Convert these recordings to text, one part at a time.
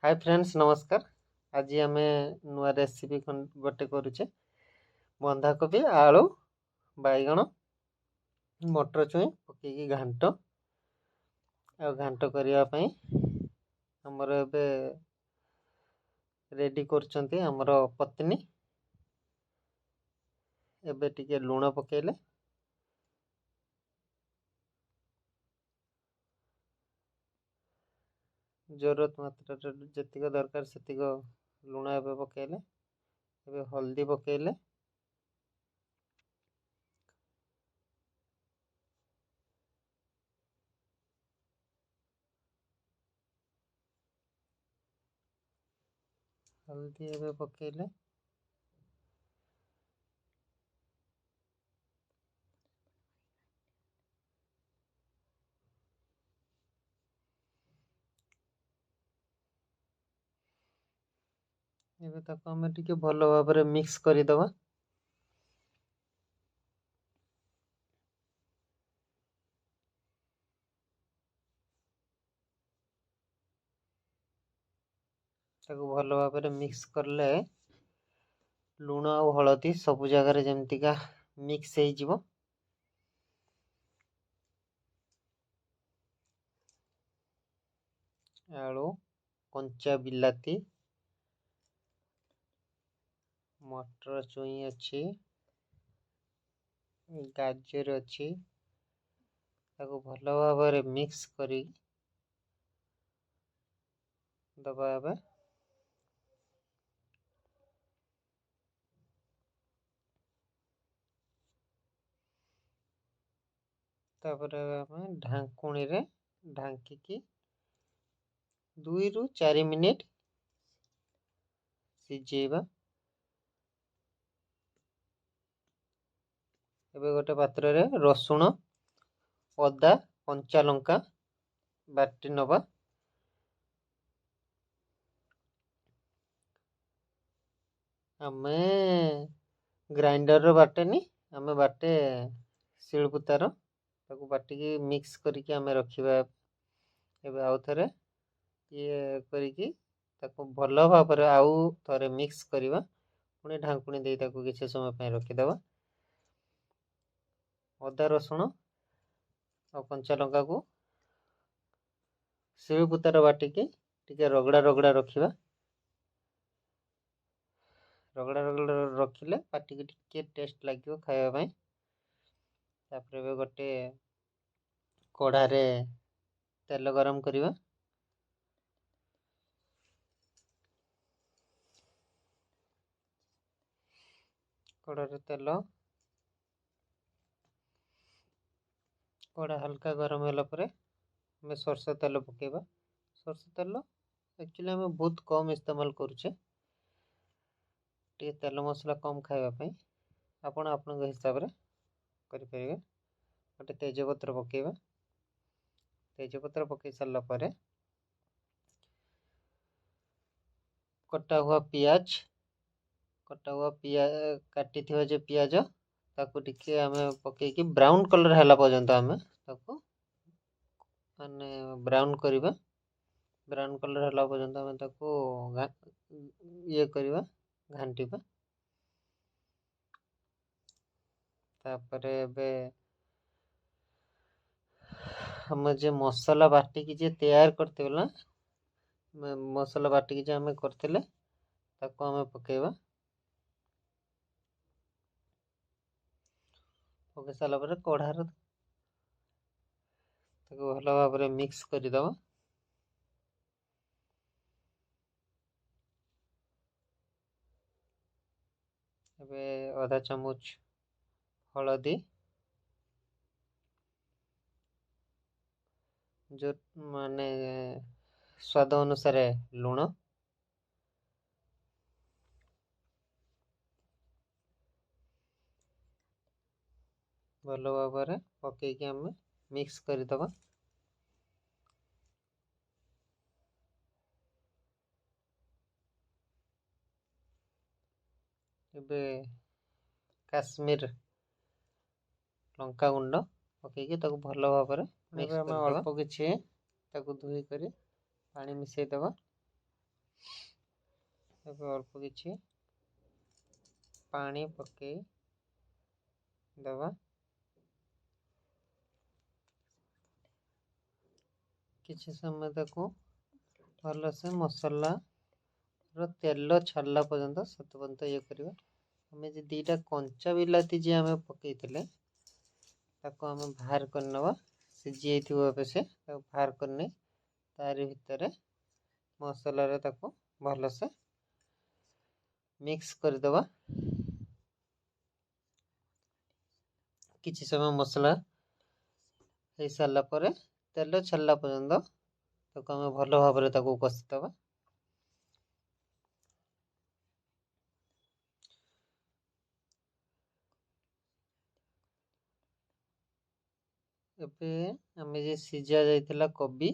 Hi friends नमस्कार। आज आम नुआ रेसिपी गोटे करुचे बंधाकोबी आलू बैगण मटर छुई पकईकी घांट आ घांट करने आमर ए रेडी कर आमर पत्नी एबे टिके लुण पकेले जरूरत मात्रा जी दरकार से लुण ए पकेले एबे हल्दी पकेले हल्दी एबे पकेले एबे ताको हमें टिके भलो भाबरे मिक्स करिदबा। ताको भलो भाबरे मिक्स करले लुण आ हलदी सबु जगार जेमतिका मिक्स हो जिवो। आलू कंचा बिलाती मटर छुई अच्छी गाजर अच्छी ताको भलो भाबरे मिक्स करी दबा एबे तापर हमें ढांकुणी रे ढांकी 2 ରୁ 4 मिनिट सिझेबा। एबे गोटे पात्र रे रसुण अदा कंचा लंका बाटी नबा। आमे ग्राइंडर बाटेनी आमे बाटे शिलपुतार ताको बाटिकी मिक्स करके आमे रखिबा। एबे आउ थरे ये करिकी ताको भलो भाबरे आउ थरे मिक्स करिबा पुणी ढांकुणी देई ताको किछि समय पय रखिदबा। अदा रसुण और कंचा लंका को शिलपुतार बाटिकी टिके रगड़ा रगड़ा रखिबा। रगड़ा रगड़ा रखिले पाटिकी टिके टेस्ट लागियो खाଇବା ପାଇଁ। तापर एबे गोटे कढ़ारे तेल गरम करिबा। कढ़ारे तेल कढ़ा हल्का गरम होला परे हमें सरसों तेल पकेबा। सरसों तेल एक्चुअली हमें बहुत कम इस्तेमाल करुचे टे तेल मसला कम खाଇବା ପାଇଁ आपण आपण हिसाब रे करि परिबे। गोटे तेजपत्र पकेबा। तेजपत्र पकई सारला परे कटा हुआ पियाज काटी थिबा जे पियाज ताको टिके हमें पकेकी ब्राउन कलर हैला पर्यंत हमें ताको माने ब्राउन करिबा। ब्राउन कलर हैला पर्यंत हमें ताको ये करिबा घांटीबा। तापर एबे हम जे मसाला बाटी की जे तैयार करते ना मसाला बाटी की जे हमें करते ताको हमें पकेबा। पके साला पर कढ़ार ताको भलो भाबरे मिक्स करिदबा। एबे आधा चामच हलदी जो माने स्वाद अनुसार लुण भलो भाबरे पकेकी हमें मिक्स करिदबा। एबे काश्मीर लंका गुंड पकेकी ताको भलो भाबरे मिक्स करदबा। अल्प किछि ताको धुई करी पानी मिसई दबा। ଏବେ ଅଳ୍ପ କିଛି ପାଣି ପକେଇ ଦେବା। କିଛି ସମୟ ତାକୁ ଭଲସେ ମସଲାର ତେଲ ଛାଡ଼ିଲା ପର୍ଯ୍ୟନ୍ତ ସେତେ ପର୍ଯ୍ୟନ୍ତ ଇଏ କରିବା। ଆମେ ଯେ ଦୁଇଟା କଞ୍ଚା ବିଲାତି ଯିଏ ଆମେ ପକେଇଥିଲେ ତାକୁ ଆମେ ବାହାର କରିନେବା। ସିଝି ଯାଇଥିବ ଏବେ ସେ, ତାକୁ ବାହାର କରିନେଇ ତାରି ଭିତରେ ମସଲାରେ ତାକୁ ଭଲସେ ମିକ୍ସ କରିଦେବା। କିଛି ସମୟ ମସଲା ହେଇସାରିଲା ପରେ ତେଲ ଛାଡ଼ିଲା ପର୍ଯ୍ୟନ୍ତ ତାକୁ ଆମେ ଭଲ ଭାବରେ ତାକୁ କଷିଦେବା। ଏବେ ଆମେ ଯେ ସିଝା ଯାଇଥିଲା କୋବି,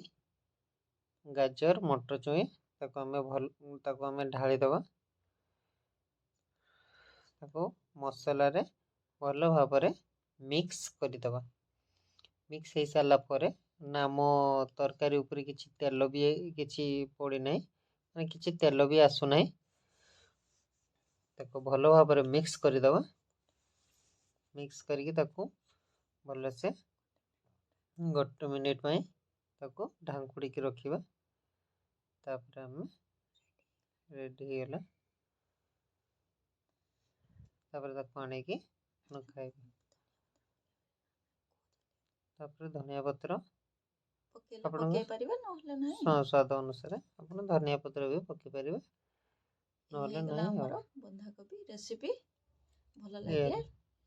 ଗାଜର, ମଟର ଛୁଇଁ ତାକୁ ଆମେ ଢାଳିଦେବା। ତାକୁ ମସଲାରେ ଭଲ ଭାବରେ ମିକ୍ସ କରିଦେବା। ମିକ୍ସ ହେଇସାରିଲା ପରେ ନା ଆମ ତରକାରୀ ଉପରେ କିଛି ତେଲ ବି କିଛି ପଡ଼ିନାହିଁ, ମାନେ କିଛି ତେଲ ବି ଆସୁନାହିଁ। ତାକୁ ଭଲ ଭାବରେ ମିକ୍ସ କରିଦେବା। ମିକ୍ସ କରିକି ତାକୁ ଭଲସେ 1 ମିନିଟ୍ ପାଇଁ ତାକୁ ଢାଙ୍କୁଡ଼ିକି ରଖିବା। ତାପରେ ଆମେ ରେଡ଼ି ହେଇଗଲା। ତାପରେ ତାକୁ ଆଣିକି ଖାଇବା। ତାପରେ ଧନିଆ ପତ୍ର ପକେଇ ପାରିବେ, ନହେଲେ ନାହିଁ। ସ୍ୱାଦ ଅନୁସାରେ ଆପଣ ଧନିଆ ପତ୍ର ବି ପକେଇ ପାରିବେ, ନହେଲେ ନାହିଁ। ଆମର ବନ୍ଧାକୋବି ରେସିପି ଭଲ ଲାଗିଲେ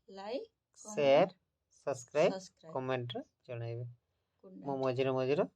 ଲାଇକ୍, ସେୟାର, ସବସ୍କ୍ରାଇବ୍, କମେଣ୍ଟରେ ଜଣାଇବେ। ମୁଁ ମଝିରେ ଗୁଡ୍ ନାଇଟ୍।